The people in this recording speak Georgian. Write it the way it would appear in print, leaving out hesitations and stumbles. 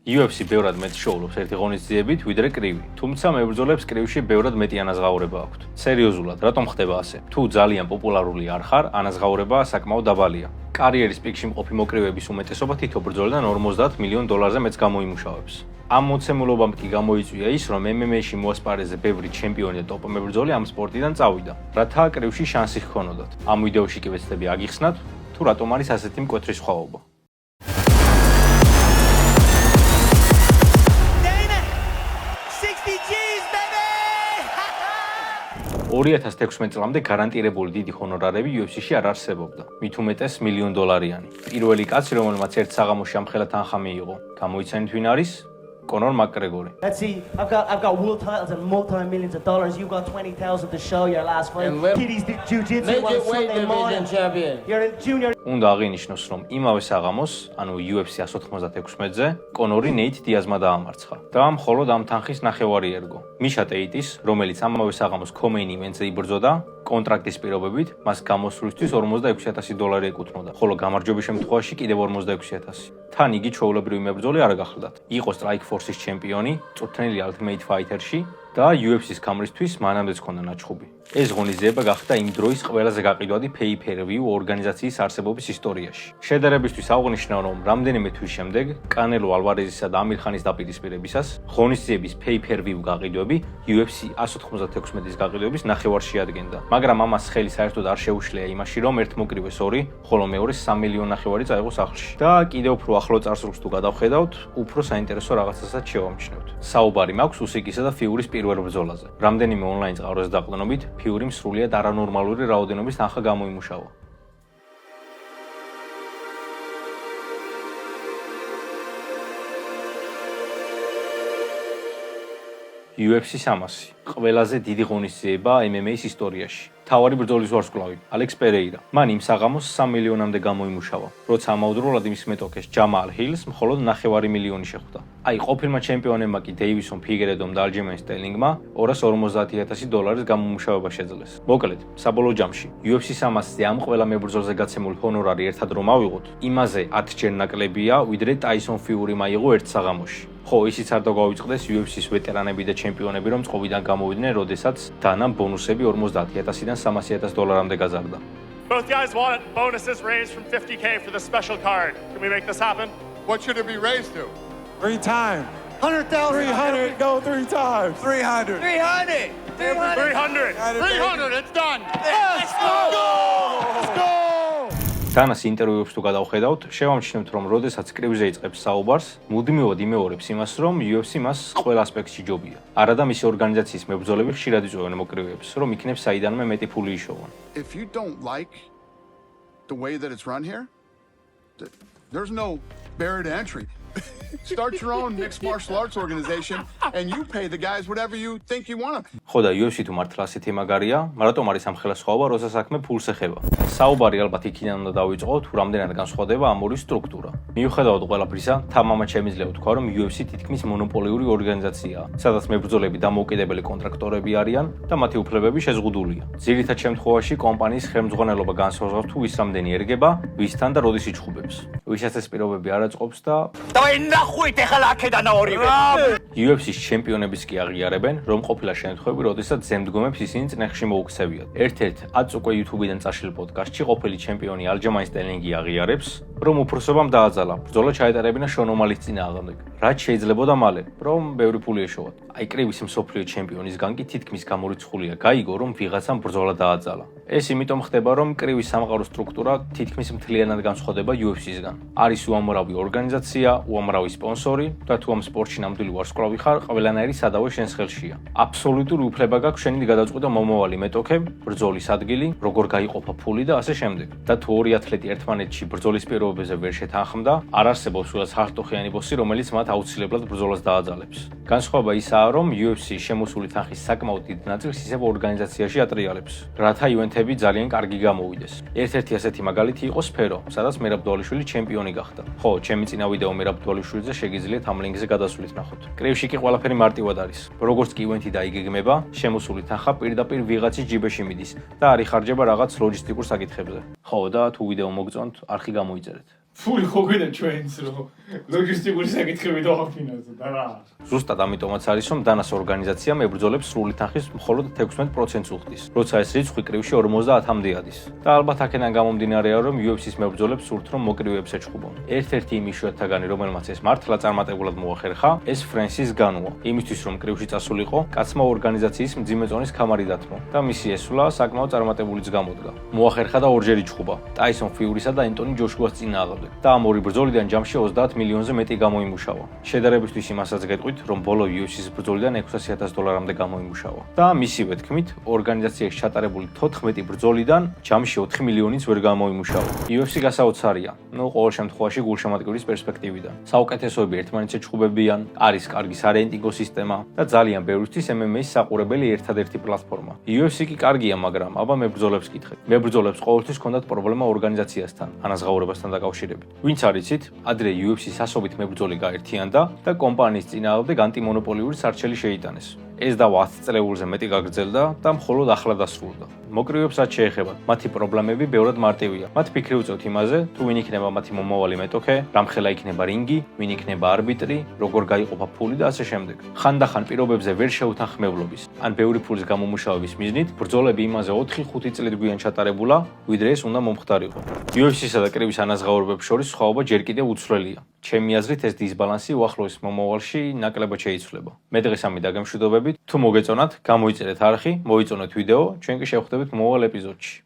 UFC ბევრად მეტ შოულობს ერთი ღონისძიებით, ვიდრე კრივი. თუმცა მებრძოლებს კრივში ბევრად მეტი ანაზღაურება აქვთ. სერიოზულად, რატომ ხდება ასე? თუ ძალიან პოპულარული არ ხარ, ანაზღაურება საკმაოდ დაბალია. კარიერის პიკში მყოფი მოკრივეების უმეტესობა თითო ბრძოლიდან $50 მილიონ მეც გამოიმუშავებს. ამ მოცემულობამ კი გამოიწვია ის, რომ MMA-ში მოასპარეზე ბევრი ჩემპიონი და ტოპ მებრძოლი ამ სპორტიდან წავიდა, რათა კრივში შანსი ჰქონოდათ. ამ ვიდეოში კი ვეცდები აგიხსნათ, თუ რატომ არის ასეთი მკვეთრი სხვაობა. 2016 წლამდე გარანტირებული დიდი ჰონორარები UFC-ში არ არსებობდა. მით უმეტეს $1,000,000-იანი. პირველი კაცი, რომელმაც ერთ საღამოში ამხელა თანხა მიიღო, გამოიცანით ვინ არის? Conor McGregor. Let's see. I've got world titles and multi-millions of dollars. You got 20,000 to show your last fight. Kitty's jiu-jitsu on Sunday morning. You're in junior. უნდა აღინიშნოს, რომ იმავე საღამოს, ანუ UFC 196-ზე, კონორი ნეით დიაზმა დაამარცხა და მხოლოდ ამ თანხის ნახევარი ერგო. მიშა ტეიტის, რომელიც ამავე საღამოს Co-Main Event-ზე იბრძოდა, კონტრაქტის პირობებით მას გამოსვლისთვის $46,000 ეკუთვნოდა, ხოლო გამარჯვების შემთხვევაში კიდევ $46,000. თან იგი ჩვეულებრივი მებრძოლი არ გახლდათ. იყო Strike Force-ის ჩემპიონი, წვრთნელი Ultimate Fighter-ში და UFC-ს გამრისთვის მანამდეც ჰქონდა ნაჩხუბი. ეს ღონისძიება გახდა იმ დროის ყველაზე გაყიდვადი pay-per-view ორგანიზაციის არსებობის ისტორიაში. შედარებისთვის აღვნიშნავ, რომ რამდენიმე თვის შემდეგ კანელო ალვარეზისა და ამირ ხანის დაპირისპირებისას ღონისძიების pay-per-view გაყიდვები UFC 196-ის გაყიდვების ნახევარს შეადგენდა. მაგრამ ამას ხელი საერთოდ არ შეუშლია იმაში, რომ ერთ მოკრივეს 2, ხოლო მეორეს $3,5 მილიონ წაიღო სახლში. და კიდევ უფრო ახლო წარსულს თუ გადავხედავთ, უფრო საინტერესო რაღაცასაც შევამჩნევთ. საუბარი მაქვს უსიკისა და ფიურის პირველ ბრძოლაზე. რამდენიმე ონლაინ წყაროს დაყრდნობით ფიურიმ სრულიად არანორმალური რაოდენობის თანხა გამოიმუშავა. UFC 300 ყველაზე დიდი ღონისძიება MMA-ის ისტორიაში. თავარი ბრძოლის ვარსკვლავი, ალექს პერეირა. მან იმ საღამოს $3 მილიონამდე გამოიმუშავა, როცა ამავდროულად იმის მეტოქეს ჯამალ ჰილს მხოლოდ $9,000,000 შეხვდა. აი, ყოფილმა ჩემპიონებმა კი დეივისონ ფიგერედომ და ალჯემენ სტელინგმა $250,000 გამომუშავება შეძლეს. მოკლედ, საბოლოო ჯამში UFC 300-ზე ამ ყველა მებრძოლზე გაცემული ჰონორარი ერთად რომ ავიღოთ, იმაზე 10 ჯერ ნაკლებია, ვიდრე ტაისონ ფიურიმ აიღო ერთ საღამოში. ხო, ისიც არ დაგვაუწყდეს UFC-ს ვეტერანები და ჩემპიონები, რომ წყობიდან გამოვიდნენ, როდესაც დანამ ბონუსები $40,000-დან $300,000-მდე გაზარდა. Both guys want bonuses raised from $50,000 for the special card. Can we make this happen? What should it be raised to? 3 times. 100,000. 300. Go 3 times. 300. 300. 300. It's done. Let's go. დანას ინტერვიუებს თუ გადავხედავთ, შევამჩნევთ, რომ როდესაც კრივზე იწყებს საუბარს, მუდმივად იმეორებს იმას, რომ UFC მას ყველა ასპექტში ჯობია. არა და მისი ორგანიზაციის მებრძოლები ხშირად იწვევენ მოკრივეებს, რომ იქნებ საიდანვე მეტი ფული იშოვონ. If you don't like the way that it's run here, there's no barrier to entry. Start your own mixed martial arts organization and you pay the guys whatever you think you want them. ხო და UFC თუ მართლა ასეთი მაგარია, რატომ არის ამხელა სხვაობა, როცა საქმე ფულს ეხება? საუბარი ალბათ იქიდან უნდა დავიწყო, თუ რამდენად განსხვავდება ამ ორი სტრუქტურა. მიუხედავად ყველაფრისა, თამამად შემიძლია ვთქვა, რომ UFC თითქმის მონოპოლიური ორგანიზაციაა, სადაც მებრძოლები დამოუკიდებელი კონტრაქტორები არიან და მათი უფლებები შეზღუდულია. ძირითად შემთხვევაში კომპანიის ხელმძღვანელობა განსაზღვრავს თუ ვის რამდენი ერგება, ვისთან და როდის იჩხუბებს. ვისაც ეს პირობები არ აწყობს და UFC-ს ჩემპიონების კი აღიარებენ, რომ ყოფილა შემთხვევები, როდესაც ზემდგომებს ისინი წნეხში მოუქცევიათ. ერთ-ერთ 10 უკვე YouTube-დან წაშლილ პოდკასტში ყოფილი ჩემპიონი ალჯემაინ სტელინგი აღიარებს, რომ უფროსობამ დააძალა ბრძოლა ჩაეტარებინა შონ ომალის წინააღმდეგ, რაც შეიძლებოდა მალე, რომ ბევრი ფული ეშოვათ. აი, კრივის მსოფლიო ჩემპიონისგან კი თითქმის გამორიცხულია გაიგო, რომ ვიღაცამ ბრძოლა დააძალა. ეს იმიტომ ხდება, რომ კრივის სამყარო სტრუქტურა თითქმის მთლიანად განსხვავდება UFC-სგან. არის უამრავი ორგანიზაცია, უამრავი სპონსორი და თუ ამ სპორტში ნამდვილი ვარსკვლავი ხარ, ყველანაირი სადავო შენს ხელშია. აბსოლუტური უფლება გაქვს შენი გადაწყვეტა მომავალი მეტოქე, ბრძოლის ადგილი, როგორ გაიყოფა ფული და ასე შემდეგ. და თუ ორი ათლეტი ერთმანეთში ბრძოლის პირობებზე ვერ შეთანხმდა, არ არსებობს უბრალოდ ჰარტოხიანი ბოსი, რომელიც მათ აუცილებლად ბრძოლას დააძალებს. განსხვავება ისაა, რომ UFC შემოსული თანხის საკმაოდ დიდ ნაწილს ისევ ორგანიზაციაში ატრიალებს, რათა ივენთები ძალიან კარგი გამოვიდეს. ერთ-ერთი ასეთი მაგალითი იყო სფერო, სადაც მერაბ დვალიშვილი ჩემპიონი გახდა. ხო, ჩემი წინა ვიდეო მერაბ დვალიშვილზე შეგიძლიათ ამ ლინკზე გადასვლით ნახოთ. კრივში კი ყველაფერი მარტივად არის. როგორც კი ივენთი დაიგეგმება, შემოსული თანხა პირდაპირ ვიღაცის ჯიბეში მიდის და არ იხარჯება რაღაც ლოჯისტიკურ საკითხებზე. ხო და თუ ვიდეო მოგწონთ, არხი გამოიწერეთ. ფული ხო გვინდა ჩვენს რო ლოჯისტიკური საკითხები დავაფინანსდა რა. ზუსტად ამიტომაც არის, რომ დანას ორგანიზაცია მებრძოლებს სრული თანხის მხოლოდ 16%-ს უხდის, როცა ეს რიცხვი კრივში 50-მდე ადის. და ალბათ აქედან გამომდინარეა, რომ UFC-ს მებრძოლებს სურთ, რომ მოკრივეებს ეჩხუბონ. ერთ-ერთი იმ იშვიათთაგანი, რომელმაც ეს მართლა წარმატებულად მოახერხა, ეს ფრენსის განუა. იმისთვის, რომ კრივში წასულიყო, კაცმა ორგანიზაციის მძიმე წონის ქამარი დათმო და მისი ესვლა საკმაოდ წარმატებულიც გამოდგა. მოახერხა და ორჯერ იჩხუბა ტაისონ ფიურისა და ენტონი ჯოშუას წინააღმდეგ და ამ ორი ბრძოლიდან ჯამში 30 მილიონზე მეტი გამოიმუშავა. შედარებისთვის იმასაც გეტყვით, რომ ბოლო UFC-ს ბრძოლიდან $600,000-მდე გამოიმუშავა. და მისივე თქმით, ორგანიზაციაში ჩატარებული 14 ბრძოლიდან ჯამში 4 მილიონიც ვერ გამოიმუშავა. UFC გასაოცარია. ყოველ შემთხვევაში გულშემატკივრის პერსპექტივიდან. საუკეთესოები ერთმანეთს ეჩხუბებიან, არის კარგი სარეიტინგო სისტემა და ძალიან ბევრისთვის MMA-ის საყურებელი ერთადერთი პლატფორმა. UFC კი კარგია, მაგრამ აბა მებრძოლებს კითხეთ. მებრძოლებს ყოველთვის ჰქონდათ პრობლემა ორგანიზაციასთან, ანაზღაურებასთან დაკავშირებით. ვინც არიცით, ადრე UFC-ს ასობით მებრძოლი გაერთიანდა და კომპანიის წინააღმდეგ ანტიმონოპოლიური სარჩელი შეიტანეს. ეს დავა 10 წლეულზე მეტი გაგრძელდა და მხოლოდ ახლა დასრულდა. მოკრივეებს რაც შეეხება, მათი პრობლემები ბევრად მარტივია. მათ ფიქრი უწევთ იმაზე, თუ ვინ იქნება მათი მომავალი მეტოქე, რამხელა იქნება რინგი, ვინ იქნება არბიტრი, როგორ გაიყოფა ფული და ასე შემდეგ. ხანდახან პირობებზე ვერ შეუთანხმებლობის, ან ბევრი ფულის გამომუშავების მიზნით, ბრძოლები იმაზე 4-5 წლით გვიან ჩატარებულა, ვიდრე ეს უნდა მომხდარიყო. UFC-სა და კრივის ანაზღაურებებს შორის სხვაობა ჯერ კიდევ უცვლელია. ჩემი აზრით ეს დისბალანსი უახლოეს მომავალში ნაკლებად შეიცვლება. მე დღეს ამით დაგემშვიდობებით. თუ მოგეწონათ, გამოიწერეთ არხი, მოიწონეთ ვიდეო, ჩვენ კი შევხვდებით მომავალ ეპიზოდში.